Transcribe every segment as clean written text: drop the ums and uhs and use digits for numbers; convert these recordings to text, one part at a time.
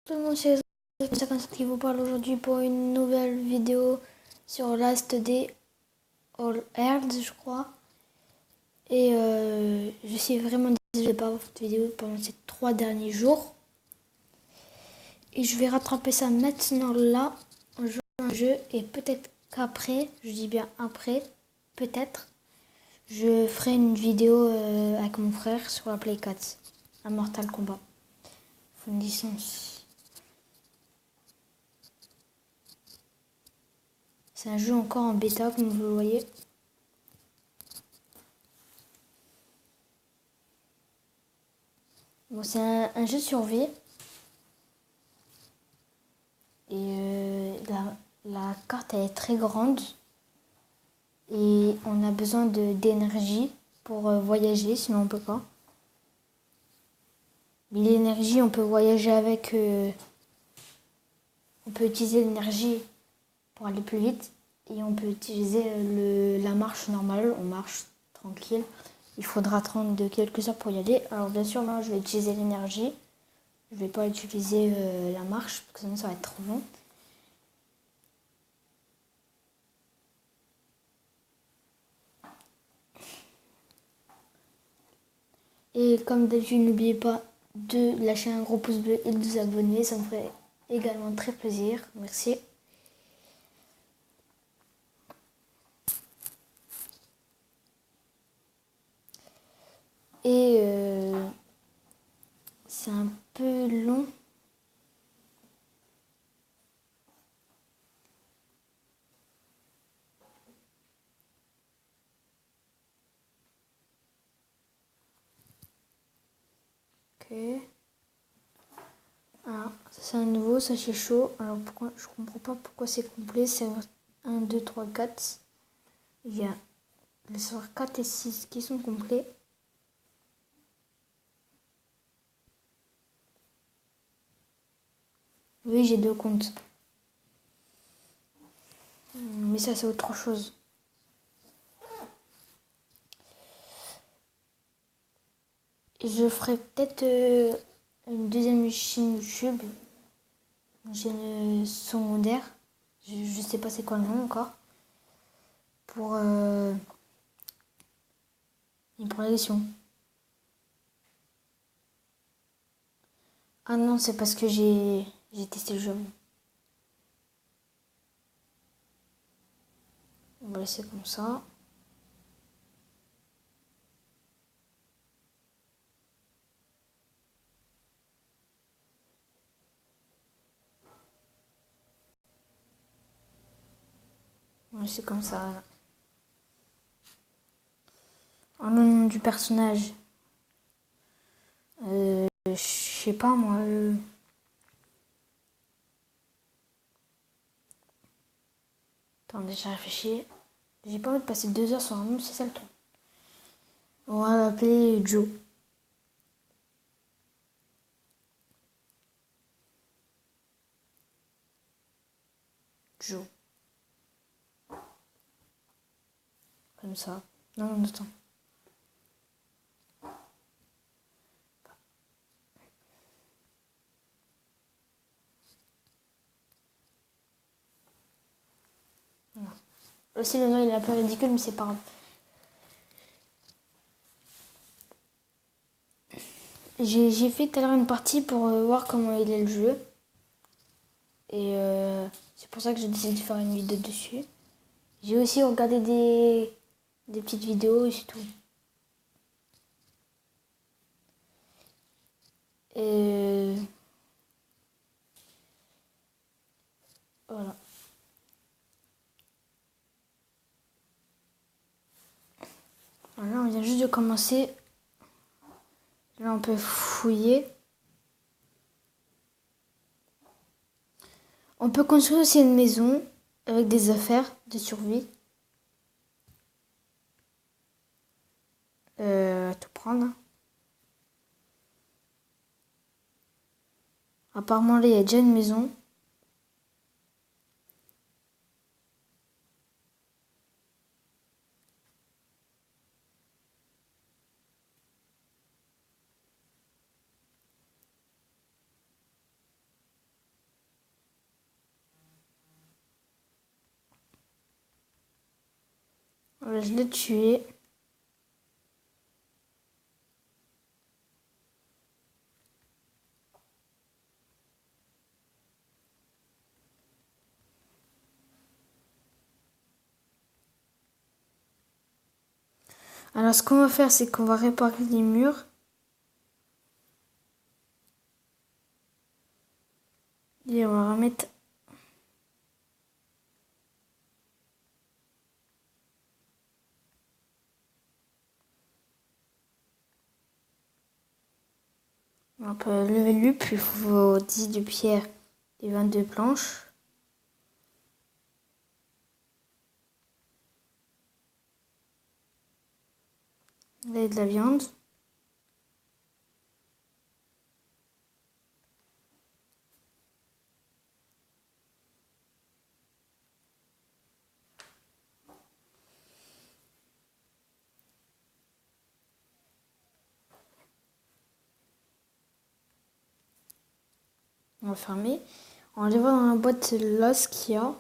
Tout le monde, c'est 57 qui vous parle aujourd'hui pour une nouvelle vidéo sur Last Day All Earth, je crois. Et je suis vraiment désolée de pas avoir cette vidéo pendant ces 3 derniers jours. Et je vais rattraper ça maintenant là, en jouant à un jeu. Et peut-être qu'après, je dis bien après, peut-être, je ferai une vidéo avec mon frère sur la Play 4, à Mortal Kombat. Faut une licence. C'est un jeu encore en bêta, comme vous le voyez. Bon, c'est un jeu de survie. Et la carte elle est très grande. Et on a besoin d'énergie pour voyager, sinon on peut pas. Mais l'énergie, on peut voyager avec... on peut utiliser l'énergie pour aller plus vite. Et on peut utiliser la marche normale. On marche tranquille. Il faudra attendre de quelques heures pour y aller. Alors bien sûr, moi, je vais utiliser l'énergie. Je vais pas utiliser la marche, parce que sinon ça va être trop long. Et comme d'habitude, n'oubliez pas de lâcher un gros pouce bleu et de vous abonner. Ça me ferait également très plaisir. Merci. Et c'est un peu long. Ok. Alors, ça c'est un nouveau, ça c'est chaud. Alors pourquoi je comprends pas pourquoi c'est complet. C'est 1, 2, 3, 4. Il y a les soirs 4 et 6 qui sont complets. Oui, j'ai 2 comptes. Mais ça c'est autre chose. Je ferai peut-être une deuxième chaîne YouTube. Une chaîne secondaire. Je sais pas c'est quoi le nom encore. Pour une progression. Ah non, c'est parce que j'ai testé le jeu. On va laisser comme ça. On va laisser comme ça. En nom du personnage. Je sais pas moi. Attendez, j'ai réfléchi. J'ai pas envie de passer 2 heures sur un nom, c'est ça le truc. On va l'appeler Joe. Joe. Comme ça. Non, attends. Non. Aussi le nom il est un peu ridicule, mais c'est pas grave. J'ai fait tout à l'heure une partie pour voir comment il est le jeu. Et c'est pour ça que j'ai décidé de faire une vidéo dessus. J'ai aussi regardé des petites vidéos et c'est tout. Et voilà. Alors là, on vient juste de commencer. Là, on peut fouiller. On peut construire aussi une maison avec des affaires de survie. Tout prendre. Apparemment, là, il y a déjà une maison. Voilà, je l'ai tué. Alors ce qu'on va faire, c'est qu'on va réparer les murs. Et on va remettre... On peut lever le puis il faut 10 de pierre et 22 planches. Là, il y a de la viande. On va fermer. On va aller voir dans la boîte là ce qu'il y a.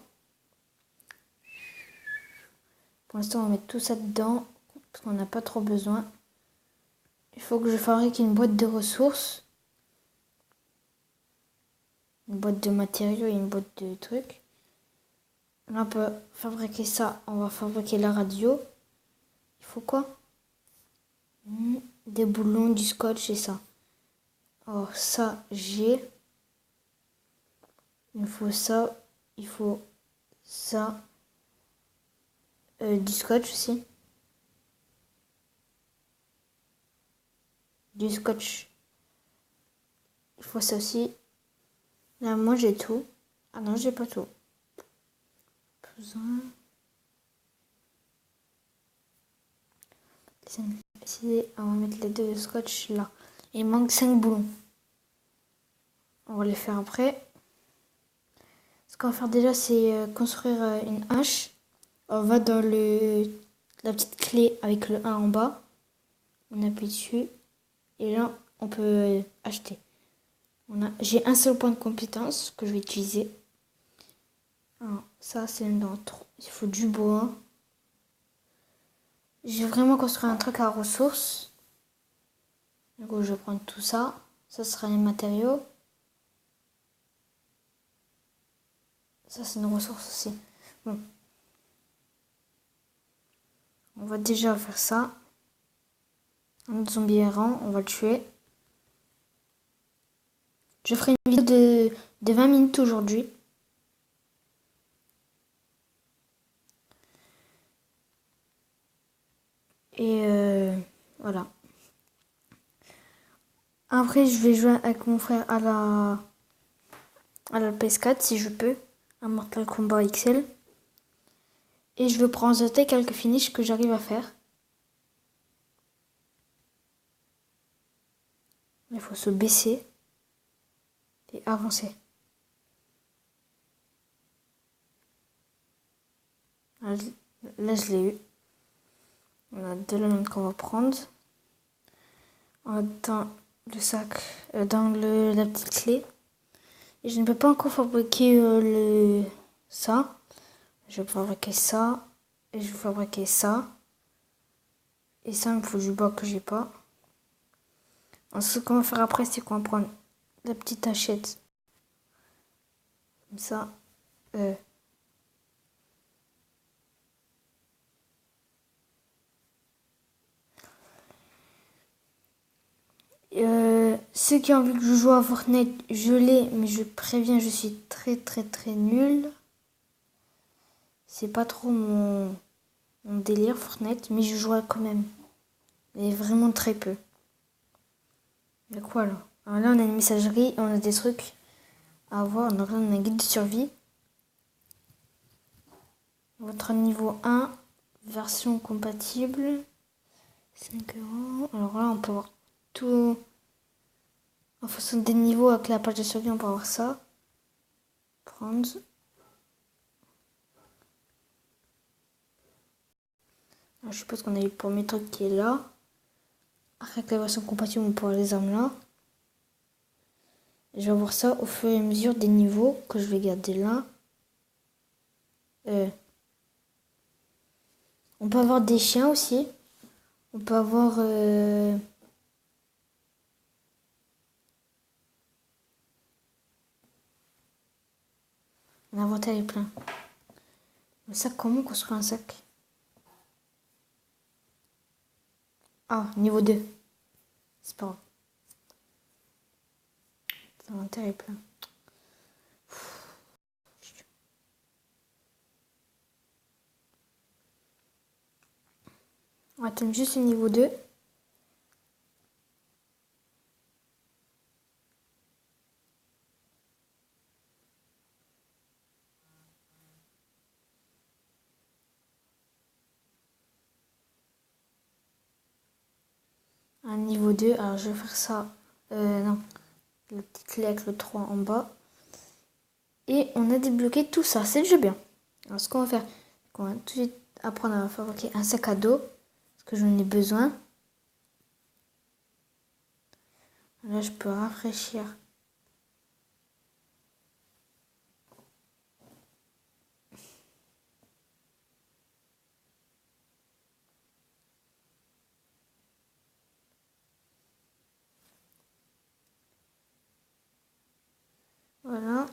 Pour l'instant, on va mettre tout ça dedans parce qu'on n'a pas trop besoin. Il faut que je fabrique une boîte de ressources. Une boîte de matériaux et une boîte de trucs. Là, on peut fabriquer ça. On va fabriquer la radio. Il faut quoi? Des boulons, du scotch et ça. Alors ça, j'ai. Il faut ça. Il faut ça. Du scotch aussi. Du scotch. Il faut ça aussi. Là, moi, j'ai tout. Ah non, j'ai pas tout. Besoin. On va mettre les deux scotch là. Il manque 5 boulons. On va les faire après. Ce qu'on va faire déjà, c'est construire une hache. On va dans la petite clé avec le 1 en bas. On appuie dessus. Et là, on peut acheter. J'ai un seul point de compétence que je vais utiliser. Alors, ça, c'est dans 3. Il faut du bois. Je vais vraiment construire un truc à ressources. Du coup, je vais prendre tout ça. Ça sera les matériaux. Ça, c'est une ressource aussi. Bon. On va déjà faire ça. Un autre zombie errant, on va le tuer. Je ferai une vidéo de 20 minutes aujourd'hui. Et voilà. Après, je vais jouer avec mon frère à la PS4 si je peux. À Mortal Kombat XL. Et je vais présenter quelques finishes que j'arrive à faire. Il faut se baisser et avancer. Là, je l'ai eu. On a 2 lames qu'on va prendre. On va dans le sac, dans la petite clé. Et je ne peux pas encore fabriquer ça. Je vais fabriquer ça. Et je vais fabriquer ça. Et ça, il me faut du bois que j'ai pas. Alors, ce qu'on va faire après, c'est qu'on va prendre la petite hachette. Comme ça. Ceux qui ont envie que je joue à Fortnite, je l'ai, mais je préviens, je suis très très très nul. C'est pas trop mon délire Fortnite, mais je jouerai quand même. Mais vraiment très peu. Il y a quoi là? Alors là, on a une messagerie et on a des trucs à voir. Donc là, on a un guide de survie. Votre niveau 1, version compatible. 5 €. Alors là, on peut voir tout. En fonction des niveaux, avec la page de survie, on peut avoir ça. Prendre. Alors, je suppose qu'on a eu le premier truc qui est là. Avec la version compatible, on peut avoir les armes là. Et je vais voir ça au fur et à mesure des niveaux que je vais garder là. On peut avoir des chiens aussi. On peut avoir... L'inventaire est plein. Le sac, comment on construit un sac? Ah, niveau 2. C'est pas grave. L'inventaire est plein. On va attendre juste le niveau 2. Un niveau 2. Alors je vais faire ça. Non. Le petit clé avec le 3 en bas. Et on a débloqué tout ça. C'est déjà bien. Alors ce qu'on va faire, on va tout de suite apprendre à fabriquer un sac à dos. Parce que j'en ai besoin. Là je peux rafraîchir. Voilà.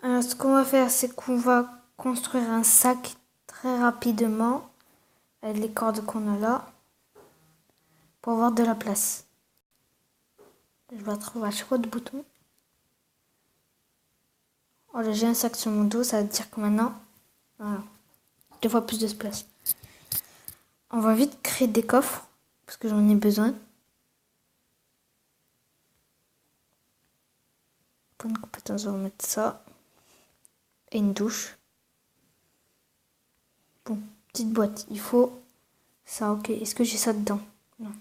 Alors ce qu'on va faire, c'est qu'on va construire un sac très rapidement. Avec les cordes qu'on a là. Pour avoir de la place. Je vais trouver à chaque fois de boutons. Oh là, j'ai un sac sur mon dos, ça veut dire que maintenant, voilà, 2 fois plus de place. On va vite créer des coffres, parce que j'en ai besoin. Pour une compétence, on va mettre ça. Et une douche. Bon, petite boîte, il faut ça, ok. Est-ce que j'ai ça dedans? Non.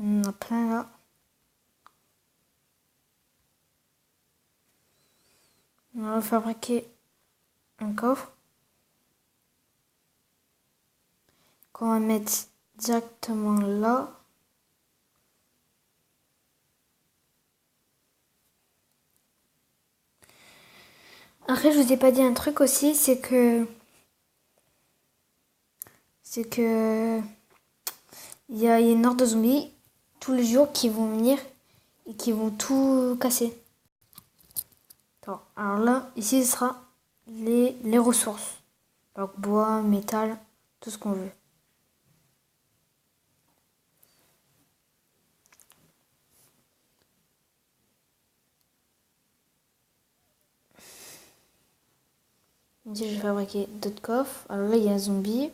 On en a plein là. On va fabriquer un coffre qu'on va mettre directement là. Après, je vous ai pas dit un truc aussi, c'est que il y a une horde de zombies tous les jours qui vont venir et qui vont tout casser. Attends, alors là, ici, ce sera les ressources. Donc bois, métal, tout ce qu'on veut. Ici, je vais fabriquer d'autres coffres. Alors là, il y a un zombie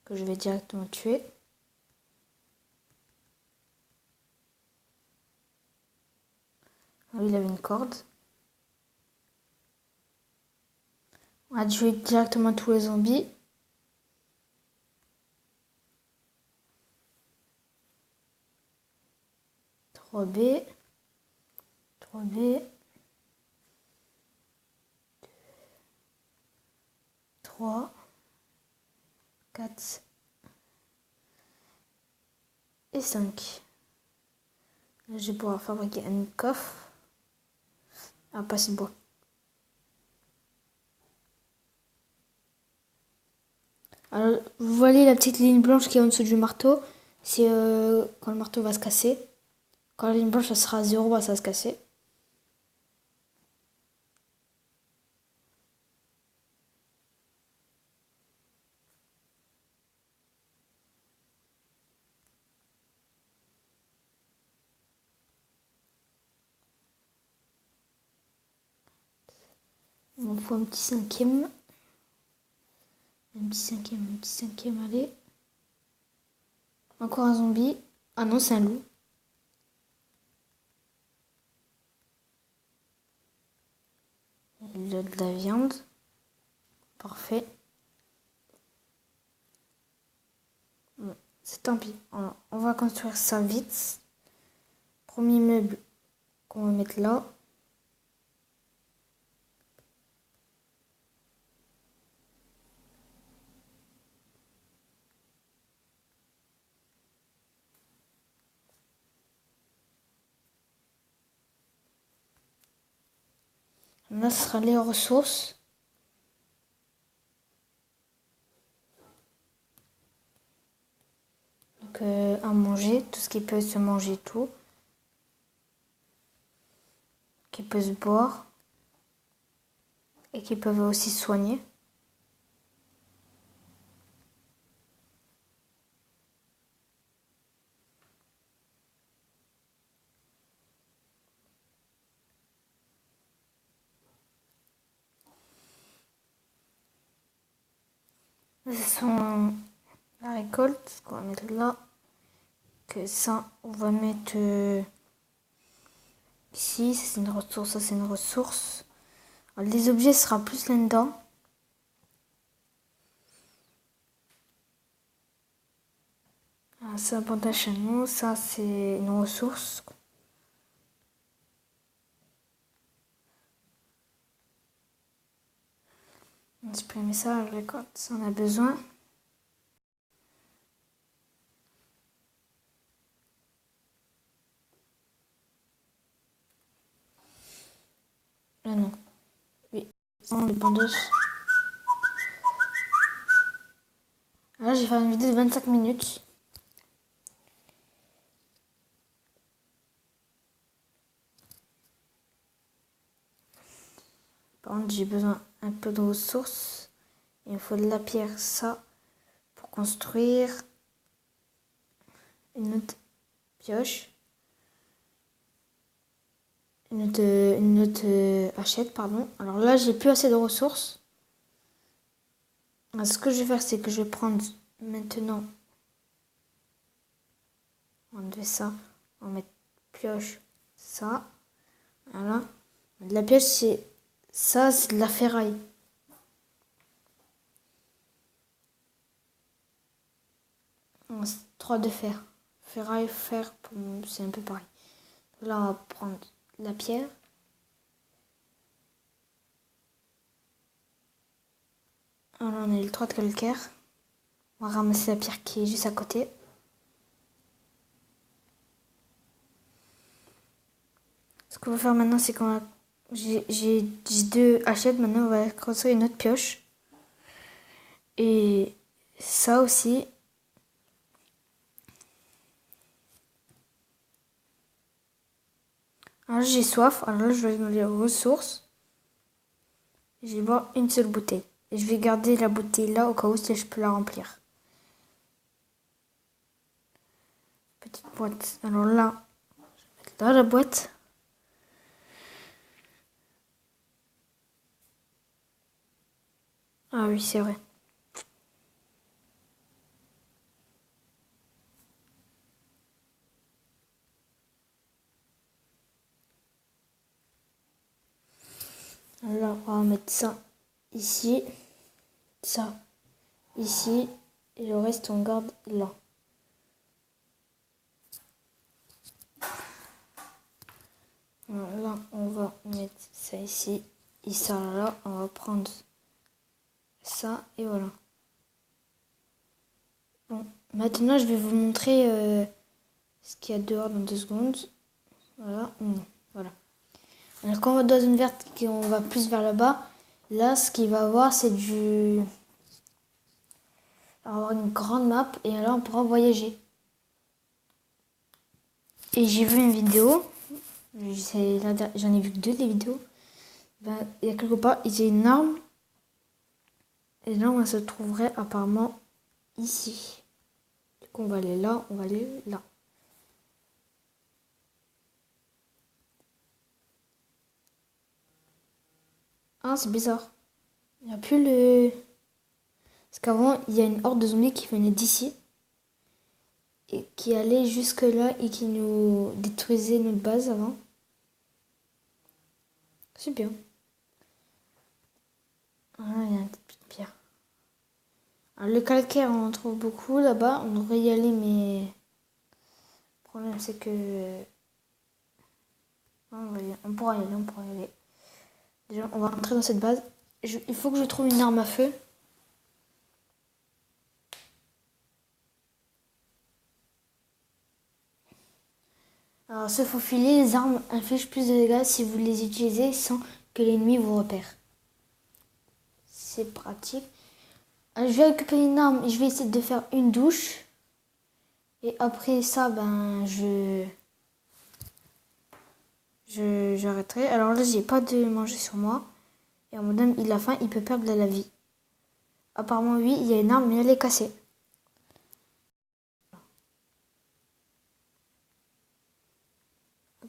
que je vais directement tuer. Ah, il avait une corde. On va tuer directement tous les zombies. Trois B. 3B. 3. 4. Et 5. Là, je vais pouvoir fabriquer un coffre. Ah, pas si bois. Alors, vous voyez la petite ligne blanche qui est en dessous du marteau. C'est quand le marteau va se casser. Quand la ligne blanche ça sera à 0, bah, ça va se casser. Il m'en faut un petit cinquième. Un petit cinquième, allez. Encore un zombie. Ah non, c'est un loup. Il a de la viande. Parfait. Bon, c'est tant pis. On va construire ça vite. Premier meuble qu'on va mettre là. Là, ce sera les ressources. Donc, à manger, tout ce qui peut se manger, tout. Qui peut se boire. Et qui peuvent aussi se soigner. Ce sont la récolte qu'on va mettre là. Que ça, on va mettre ici. Ça, c'est une ressource. Ça, c'est une ressource. Alors, les objets sera plus là-dedans. C'est un pantin chameau. Ça, c'est une ressource. On va supprimer ça, la récolte, ça on a besoin. Ah non. Oui, sans les bandages. Là, j'ai fait une vidéo de 25 minutes. Par contre, j'ai besoin un peu de ressources. Il me faut de la pierre, ça, pour construire une autre pioche. Une autre hachette, pardon. Alors là, j'ai plus assez de ressources. Alors, ce que je vais faire, c'est que je vais prendre maintenant. On va enlever ça. On va mettre pioche, ça. Voilà. La pioche, c'est ça, c'est de la ferraille. C'est 3 de fer. Ferraille, fer, c'est un peu pareil. Là, on va prendre la pierre. Alors, on a le 3 de calcaire. On va ramasser la pierre qui est juste à côté. Ce qu'on va faire maintenant, c'est qu'on va... J'ai 2 hachettes. Maintenant, on va construire une autre pioche. Et ça aussi. Alors, j'ai soif. Alors là, je vais mettre les ressources. Je vais boire une seule bouteille. Et je vais garder la bouteille là au cas où si je peux la remplir. Petite boîte. Alors là, je vais mettre là la boîte. Ah oui, c'est vrai. Alors, on va mettre ça ici, ça ici, et le reste, on garde là. Alors là, on va mettre ça ici, et ça là. On va prendre ça, et voilà. Bon, maintenant, je vais vous montrer ce qu'il y a dehors dans 2 secondes. Voilà, voilà. Alors, quand on va dans une verte, on va plus vers là-bas, là, ce qu'il va avoir, c'est du... On va avoir une grande map, et là, on pourra voyager. Et j'ai vu une vidéo, j'en ai vu que 2 des vidéos. Ben, il y a quelque part, il y a une arme. Et là, on se trouverait apparemment ici. Du coup, on va aller là, on va aller là. Ah, c'est bizarre. Il n'y a plus le... Parce qu'avant, il y a une horde de zombies qui venait d'ici. Et qui allait jusque là et qui nous détruisait notre base avant. C'est bien. Ah, il y a une petite pierre. Alors, le calcaire, on en trouve beaucoup là-bas. On devrait y aller, mais... Le problème, c'est que... On pourra y aller, on pourra y aller. Déjà, on va rentrer dans cette base. Il faut que je trouve une arme à feu. Alors, se faufiler, les armes infligent plus de dégâts si vous les utilisez sans que l'ennemi vous repère. C'est pratique. Je vais récupérer une arme et je vais essayer de faire une douche. Et après ça, j'arrêterai. Alors là, j'ai pas de manger sur moi. Et mon homme, il a faim, il peut perdre de la vie. Apparemment, oui, il y a une arme, mais elle est cassée.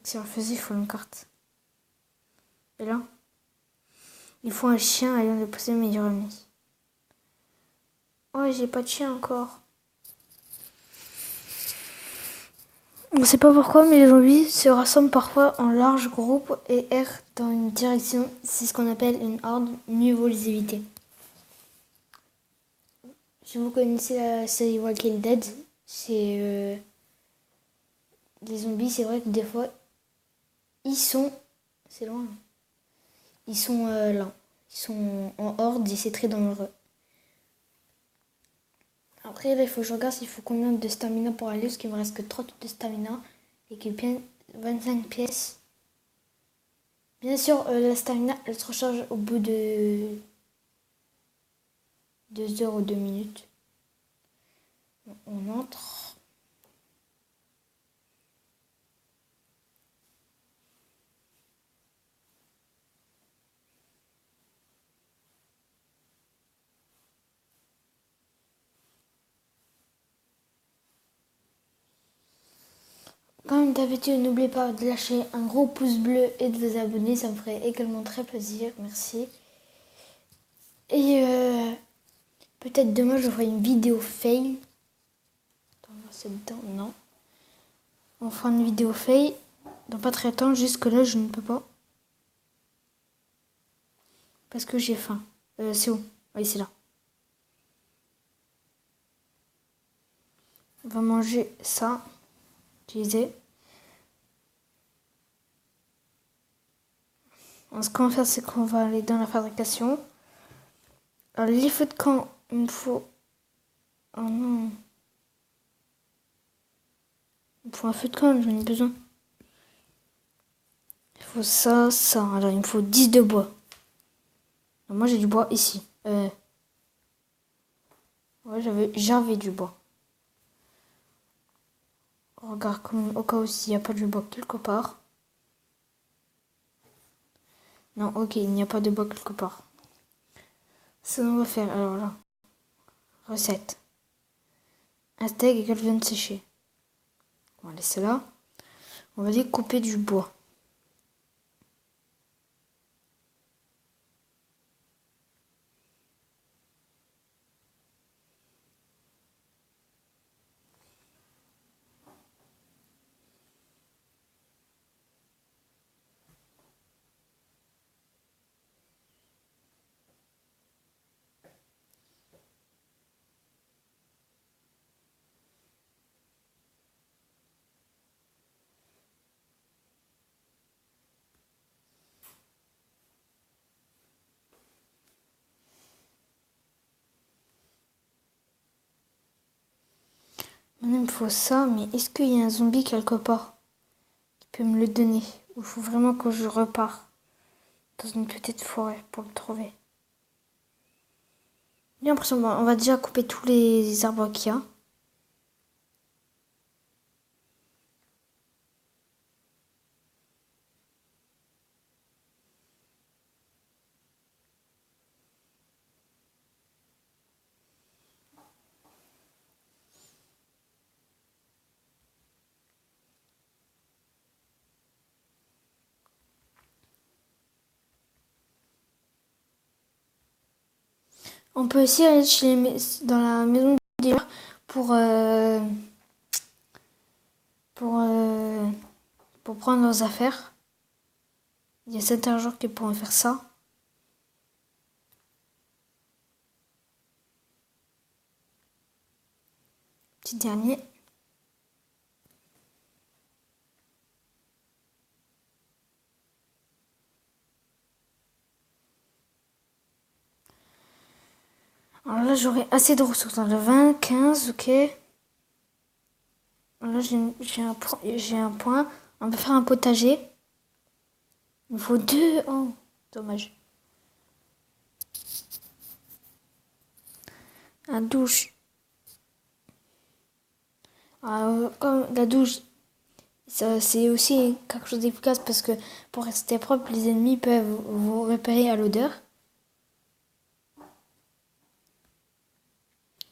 Si on le faisait, il faut une carte. Et là, il faut un chien ayant déposé mes remis. Oh, j'ai pas de chien encore. On ne sait pas pourquoi, mais les zombies se rassemblent parfois en larges groupes et errent dans une direction. C'est ce qu'on appelle une horde. Mieux vaut les éviter. Si vous connaissez la série Walking Dead, c'est les zombies. C'est vrai que des fois, c'est loin. Ils sont là. Ils sont en horde et c'est très dangereux. Après, là, il faut que je regarde s'il faut combien de stamina pour aller, parce qu'il me reste que 3 de stamina et que bien 25 pièces. Bien sûr, la stamina, elle se recharge au bout de 2 heures ou 2 minutes. On entre. Comme d'habitude, n'oubliez pas de lâcher un gros pouce bleu et de vous abonner, ça me ferait également très plaisir, merci. Et peut-être demain je ferai une vidéo fail. Attends, c'est dedans, non. On fera une vidéo fail dans pas très longtemps, jusque là je ne peux pas. Parce que j'ai faim. C'est où? Oui, c'est là. On va manger ça. Utiliser. Ce qu'on va faire, c'est qu'on va aller dans la fabrication. Alors, les feux de camp, il me faut... Oh non. Il me faut un feu de camp, j'en ai besoin. Il faut ça, ça. Alors, il me faut 10 de bois. Alors, moi, j'ai du bois ici. Ouais, j'avais du bois. Regarde, comme, au cas où s'il n'y a pas de bois quelque part. Non, ok, il n'y a pas de bois quelque part. Ça, on va faire. Alors là. Recette. Un steak et qu'elle vient de sécher. On va laisser là. On va découper du bois. Maintenant, il me faut ça, mais est-ce qu'il y a un zombie quelque part qui peut me le donner? Ou il faut vraiment que je repars dans une petite forêt pour le trouver? J'ai l'impression qu'on va déjà couper tous les arbres qu'il y a. On peut aussi aller dans la maison des joueurs pour, pour, euh, pour prendre leurs affaires. Il y a certains joueurs qui pourront faire ça. Petit dernier. Alors là, j'aurai assez de ressources. Dans le 20, 15, ok. Là, j'ai un point. On peut faire un potager. Il me faut 2. Oh. Dommage. La douche. Comme la douche, c'est aussi quelque chose d'efficace parce que pour rester propre, les ennemis peuvent vous repérer à l'odeur.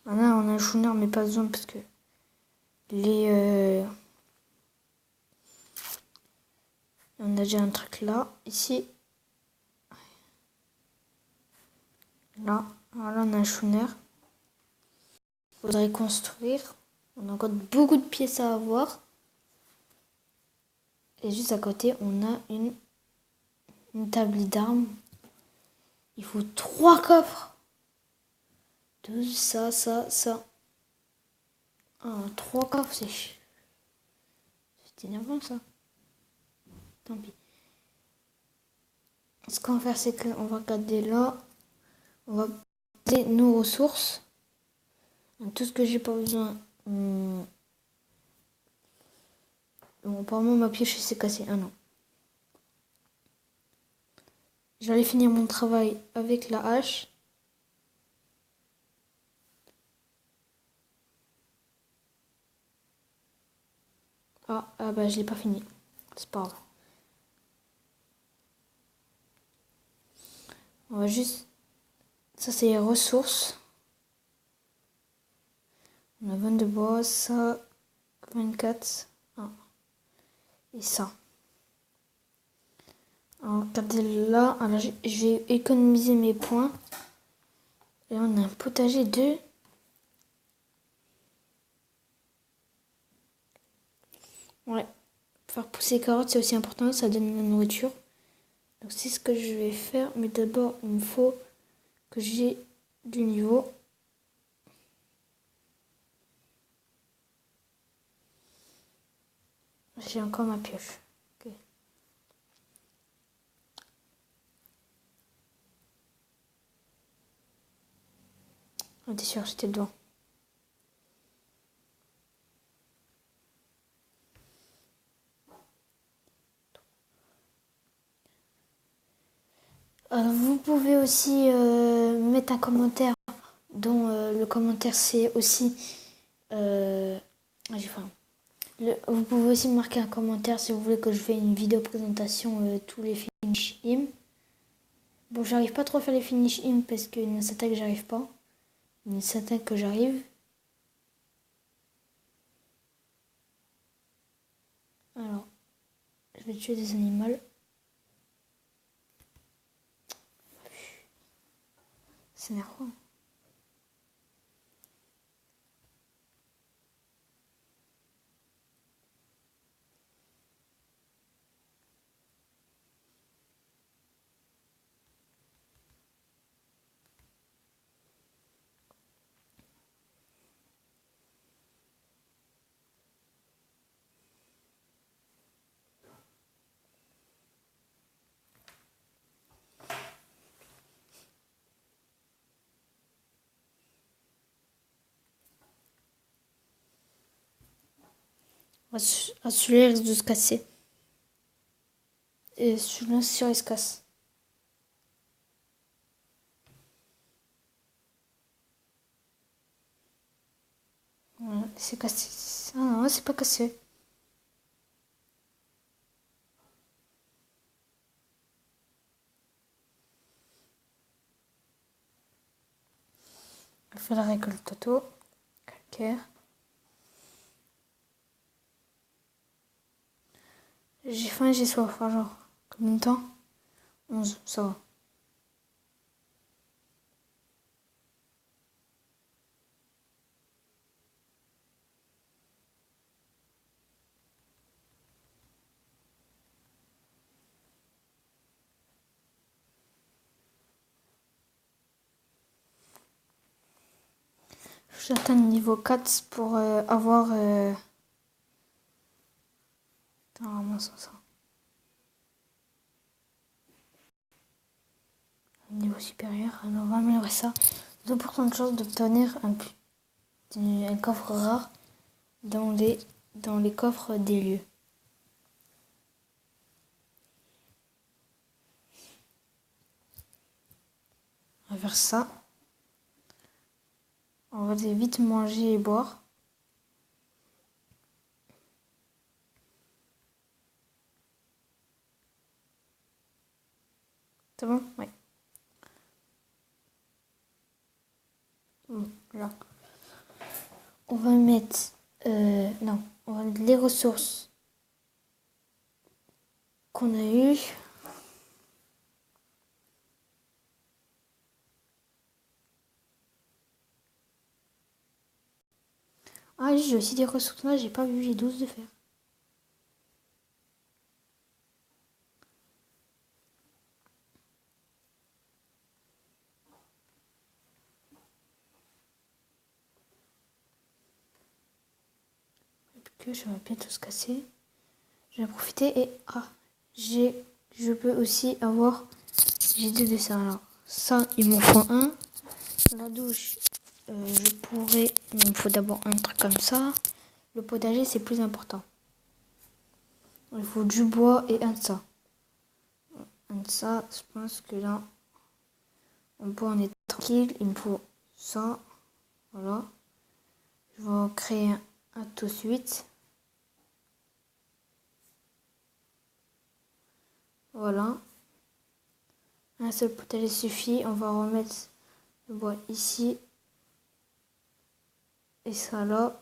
Là, on a un chouineur, mais pas besoin parce que on a déjà un truc là, ici. Là, voilà, on a un chouineur. Il faudrait construire. On a encore beaucoup de pièces à avoir. Et juste à côté, on a une table d'armes. Il faut 3 coffres. 12, ça. Ah, 3 coffres, c'est énervant ça. Tant pis. Ce qu'on va faire, c'est qu'on va regarder là. On va poser nos ressources. Tout ce que j'ai pas besoin. Bon, apparemment, ma pioche s'est cassée. Ah non. J'allais finir mon travail avec la hache. Ah bah je l'ai pas fini. C'est pas grave. On va juste... Ça c'est les ressources. On a 22 bois, ça, 24. Ah. Et ça. Alors regardez là. Alors j'ai économisé mes points. Et là on a un potager de... Ouais. Faire pousser les carottes c'est aussi important. Ça donne de la nourriture. Donc c'est ce que je vais faire. Mais d'abord il me faut que j'ai du niveau. J'ai encore ma pioche. Okay. Oh, t'es sûr, j'étais devant. Vous pouvez aussi mettre un commentaire dont le commentaire c'est aussi... j'ai faim. Vous pouvez aussi marquer un commentaire si vous voulez que je fasse une vidéo présentation tous les finish him. Bon, j'arrive pas trop à faire les finish him parce qu'il y a certains que j'arrive pas. Il y a certains que j'arrive. Alors, je vais tuer des animaux. C'est énervant. Celui-là risque de se casser. Et celui-là, c'est sûr, il se casse. Voilà, c'est cassé. Ah non, c'est pas cassé. On fait la récolte auto. Calcaire. J'ai faim et j'ai soif. Alors, combien de temps? 11, ça va. J'atteins le niveau 4 pour avoir... Attends, mince, ça. Un niveau supérieur. Alors, on va améliorer ça. 2% de chance d'obtenir un coffre rare dans les coffres des lieux. faire ça. On va vite manger et boire. C'est bon? Oui. Là. On va mettre... non, on va mettre les ressources qu'on a eues. Ah, j'ai aussi des ressources là, j'ai pas vu, j'ai 12 de fer. Que je vais bientôt se casser. Je vais profiter et je peux aussi avoir, j'ai deux dessins. Alors ça, il m'en faut un. La douche, il me faut d'abord un truc comme ça. Le potager, c'est plus important. Il faut du bois et un de ça. Un de ça, je pense que là, on peut en être tranquille. Il me faut ça. Voilà. Je vais créer un tout de suite. Voilà. Un seul potager suffit. On va remettre le bois ici. Et ça là.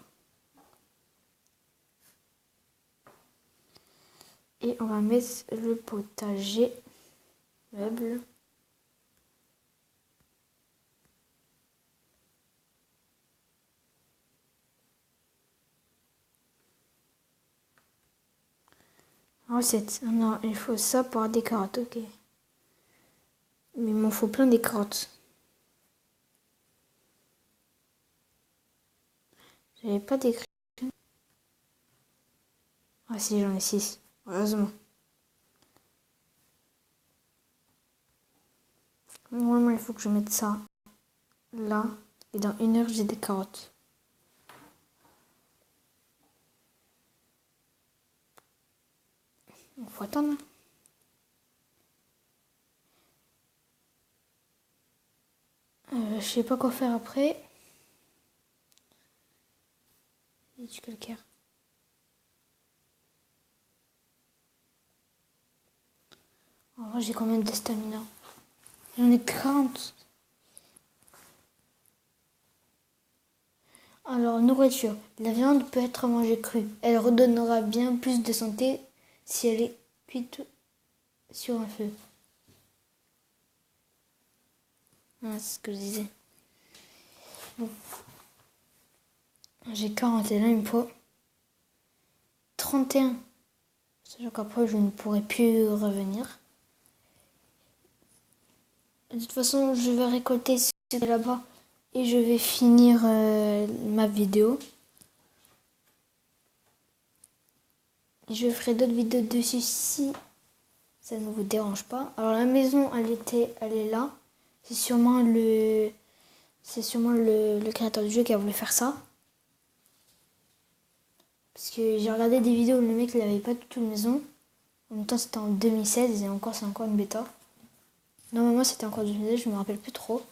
Et on va mettre le potager meuble. Recette. Non, il faut ça pour avoir des carottes, ok. Mais il m'en faut plein des carottes. J'avais pas d'écrit. Ah si, j'en ai 6. Heureusement. Normalement, il faut que je mette ça là. Et dans 1 heure, j'ai des carottes. Il faut attendre. Je sais pas quoi faire après. Il y a du calcaire. En vrai, j'ai combien de stamina? J'en ai 40. Alors, nourriture. La viande peut être mangée crue. Elle redonnera bien plus de santé si elle est cuite sur un feu. Ah, c'est ce que je disais. Bon. J'ai 41, il me faut 31. Sachant qu'après, je ne pourrai plus revenir. De toute façon, je vais récolter ce qui est là-bas et je vais finir ma vidéo. Je ferai d'autres vidéos dessus si ça ne vous dérange pas. Alors la maison, elle est là. C'est sûrement le créateur du jeu qui a voulu faire ça. Parce que j'ai regardé des vidéos où le mec il avait pas du tout de maison. En même temps, c'était en 2016 et encore c'est encore une bêta. Normalement, c'était encore 2016, je me rappelle plus trop.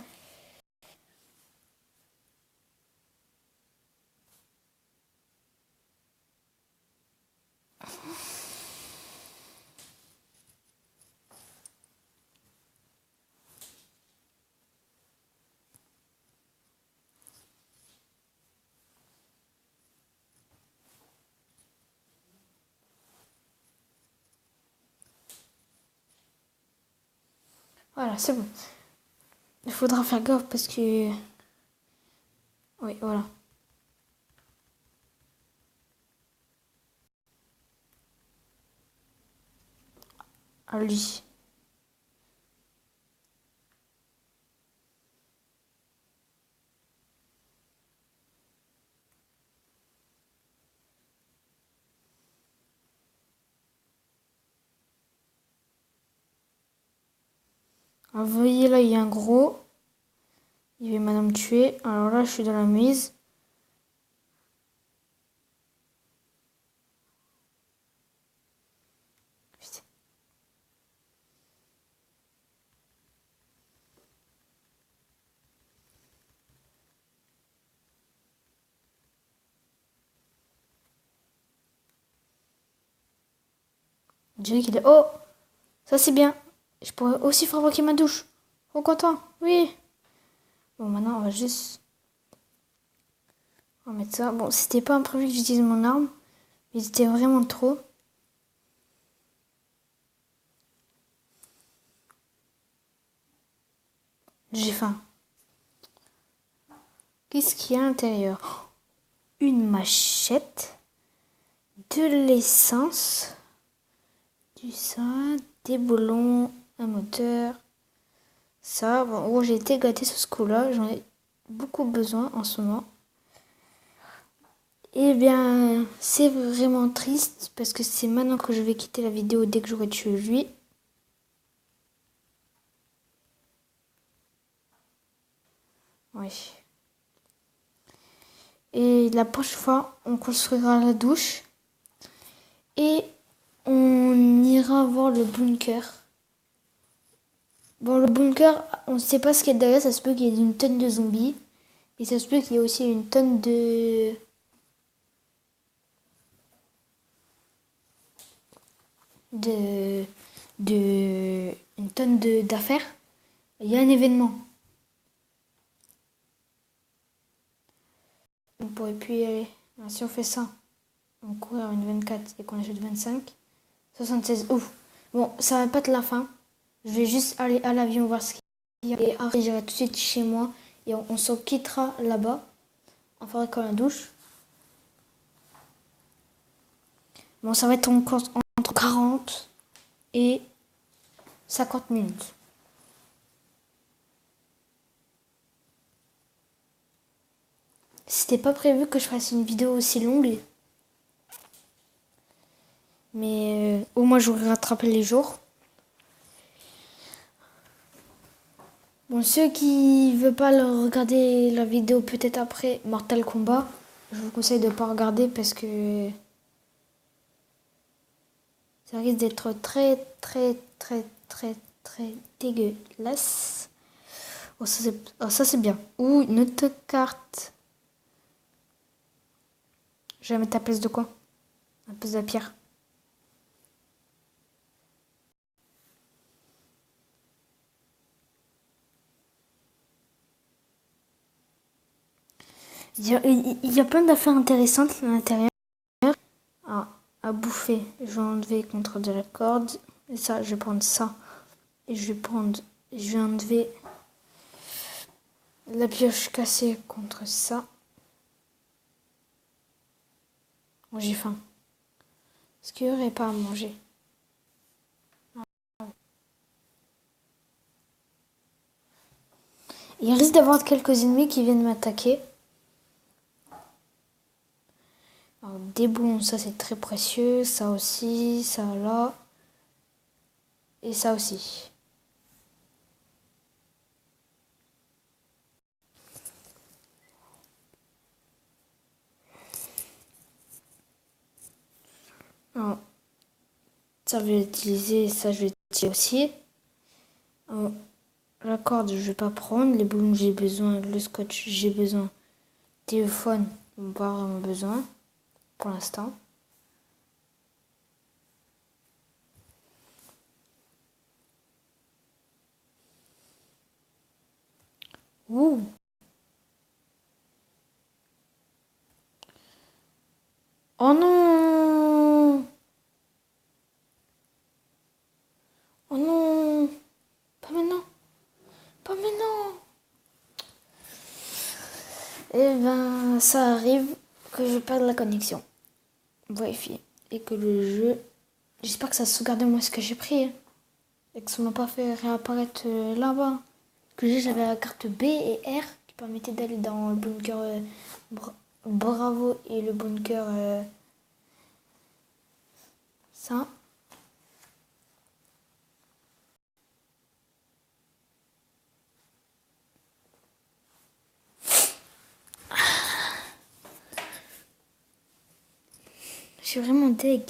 Voilà, c'est bon. Il faudra faire gaffe parce que... Oui, voilà. À lui. Alors, vous voyez là, il y a un gros. Il va maintenant me tuer. Alors là, je suis dans la mise. On dirait qu'il est... Oh, ça c'est bien. Je pourrais aussi fabriquer ma douche. Trop content. Oui. Bon, maintenant, on va juste... On va mettre ça. Bon, c'était pas imprévu que j'utilise mon arme. Mais c'était vraiment trop. J'ai faim. Qu'est-ce qu'il y a à l'intérieur? Une machette. De l'essence. Du ça. Des boulons. Un moteur. Ça. Bon, en gros, j'ai été gâtée sur ce coup-là. J'en ai beaucoup besoin en ce moment. Eh bien, c'est vraiment triste parce que c'est maintenant que je vais quitter la vidéo dès que j'aurai tué lui. Oui. Et la prochaine fois, on construira la douche et on ira voir le bunker. Bon, le bunker, on ne sait pas ce qu'il y a derrière. Ça se peut qu'il y ait une tonne de zombies. Et ça se peut qu'il y ait aussi une tonne une tonne d'affaires. Il y a un événement. On pourrait plus y aller. Alors, si on fait ça, on courir une 24 et qu'on achète 25, 76. Ouf. Bon, ça va pas être la fin. Je vais juste aller à l'avion voir ce qu'il y a. Et après, j'irai tout de suite chez moi. Et on s'en quittera là-bas. En fabriquant la douche. Bon, ça va être entre 40 et 50 minutes. C'était pas prévu que je fasse une vidéo aussi longue. Mais au moins, j'aurais rattrapé les jours. Bon, ceux qui ne veulent pas regarder la vidéo peut-être après Mortal Kombat, je vous conseille de ne pas regarder parce que ça risque d'être très dégueulasse. Oh, ça c'est bien. Ou une autre carte. Je vais mettre à place de quoi? À place de la pierre. Il y a plein d'affaires intéressantes à l'intérieur. Ah, à bouffer, je vais enlever contre de la corde. Et ça, je vais prendre ça. Et je vais enlever la pioche cassée contre ça. Bon, j'ai faim. Est-ce qu'il n'y aurait pas à manger? Il risque d'avoir quelques ennemis qui viennent m'attaquer. Alors, des boulons, ça c'est très précieux. Ça aussi, ça là. Et ça aussi. Alors, ça je vais l'utiliser, ça je vais l'utiliser aussi. Alors, la corde je vais pas prendre. Les boulons j'ai besoin. Le scotch j'ai besoin. Téléphone, pas vraiment besoin. Pour l'instant. Ouh. Oh non! Oh non! Pas maintenant! Pas maintenant! Eh ben, ça arrive que je perde la connexion Wi-Fi et que le jeu... J'espère que ça sauvegarde moi ce que j'ai pris. Hein, et que ça m'a pas fait réapparaître là-bas. Que j'avais la carte B et R qui permettait d'aller dans le bunker Bravo et le bunker ça. Je suis vraiment deg.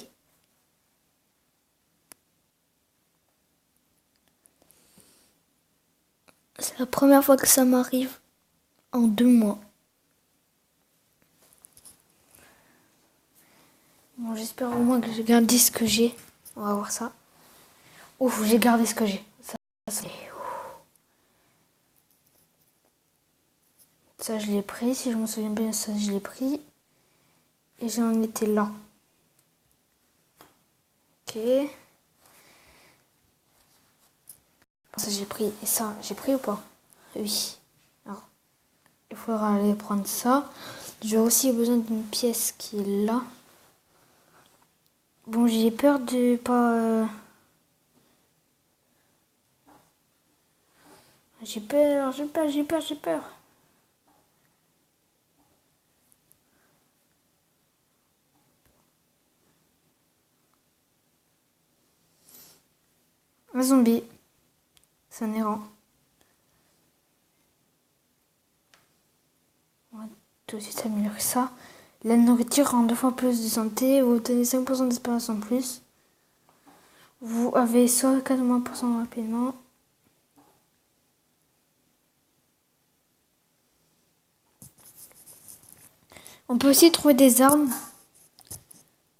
C'est la première fois que ça m'arrive en 2 mois. Bon, j'espère au moins que j'ai gardé ce que j'ai On va voir ça. Ouf, j'ai gardé ce que j'ai. Ça, je l'ai pris. Si je me souviens bien, ça, je l'ai pris. Et j'en étais là. Ok. Ça, j'ai pris. Et ça, j'ai pris ou pas? Oui. Alors, il faudra aller prendre ça. J'ai aussi besoin d'une pièce qui est là. Bon, j'ai peur de pas... J'ai peur. Un zombie. C'est un errant. On va tout de suite améliorer ça. La nourriture rend 2 fois plus de santé. Vous obtenez 5% d'espérance en plus. Vous avez soit 4% rapidement. On peut aussi trouver des armes.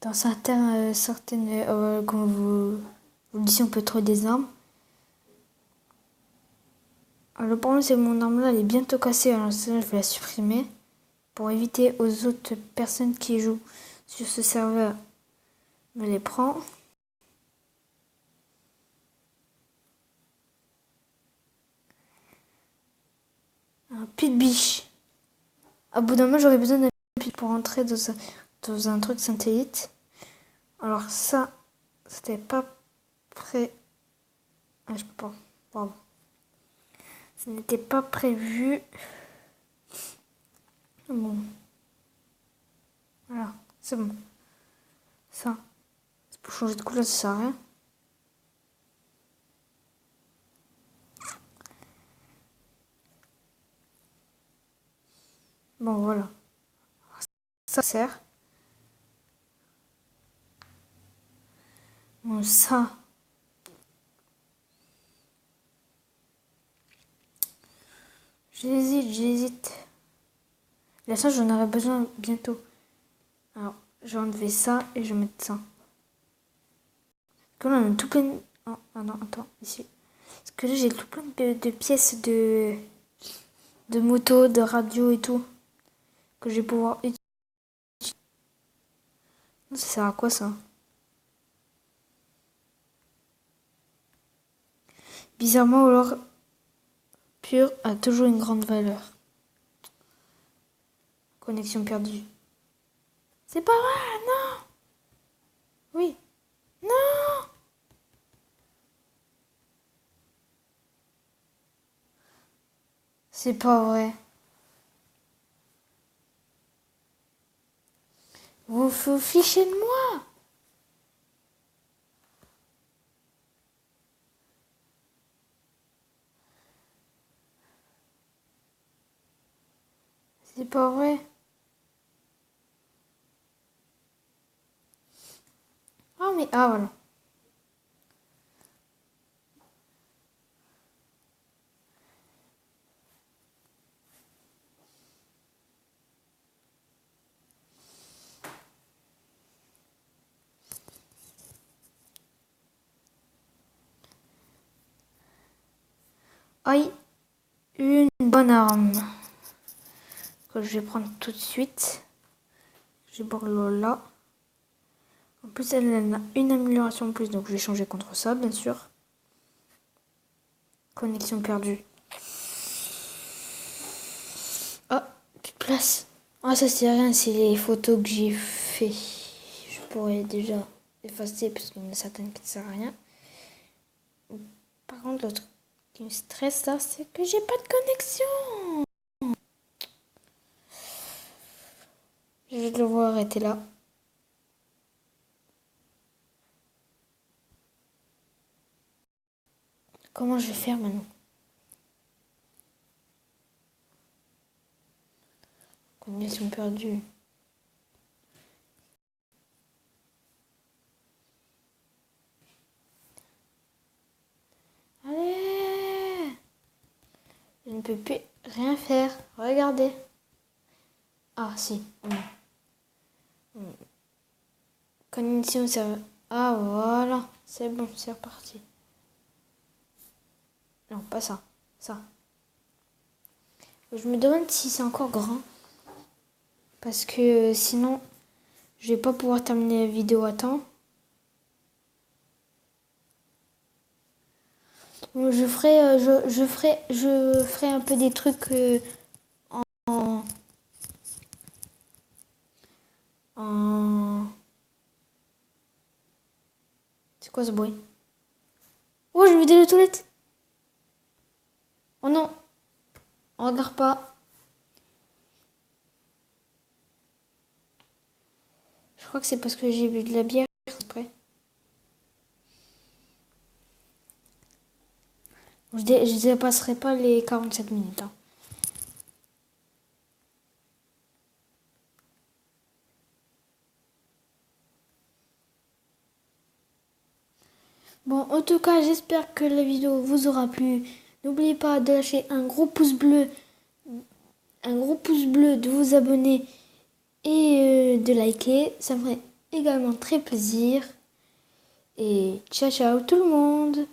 Dans certaines comme vous le disiez, on peut trouver des armes. Alors, le problème, c'est que mon arme là, elle est bientôt cassée. Alors, ça, je vais la supprimer pour éviter aux autres personnes qui jouent sur ce serveur. Je les prends. Un puits de biche. À bout d'un moment, j'aurais besoin d'un puits pour rentrer dans un truc satellite. Alors, ça, c'était pas prêt. Ah, je peux pas. Pardon. Ça n'était pas prévu. Bon. Voilà, c'est bon. Ça, c'est pour changer de couleur, ça sert à rien. Bon, voilà. Ça sert. Bon, ça. J'hésite. Là, ça, j'en aurai besoin bientôt. Alors, je vais enlever ça et je vais mettre ça. Comme là, on a tout plein... Oh, ah non, attends, ici. Parce que là, j'ai tout plein de pièces de moto, de radio et tout. Que je vais pouvoir utiliser. Ça sert à quoi, ça? Bizarrement, l'or pur a toujours une grande valeur. Connexion perdue. C'est pas vrai, non! Oui. Non! C'est pas vrai. Vous vous fichez de moi? C'est pas vrai. Ah, mais... Ah, voilà. Aïe, une bonne arme. Que je vais prendre tout de suite. J'ai l'eau là. En plus, elle a une amélioration en plus, donc je vais changer contre ça, bien sûr. Connexion perdue. Ah, plus de place. Ah, ça c'est rien, c'est les photos que j'ai fait. Je pourrais déjà effacer parce qu'il y en a certaines qui ne servent à rien. Par contre, l'autre qui me stresse là, c'est que j'ai pas de connexion. Je vais devoir arrêter là. Comment je vais faire maintenant? Connexion perdue. Allez! Je ne peux plus rien faire. Regardez. Ah, si. Connexion Ah voilà, c'est bon, c'est reparti. Non, pas ça. Ça. Je me demande si c'est encore grand. Parce que sinon, je vais pas pouvoir terminer la vidéo à temps. Bon, je ferai un peu des trucs en, en... C'est quoi ce bruit? Oh, j'ai vidé les toilettes. Oh non, on regarde pas. Je crois que c'est parce que j'ai bu de la bière après. Je dépasserai pas les 47 minutes. Hein. Bon, en tout cas, j'espère que la vidéo vous aura plu. N'oubliez pas de lâcher un gros pouce bleu, de vous abonner et de liker. Ça me ferait également très plaisir. Et ciao ciao tout le monde!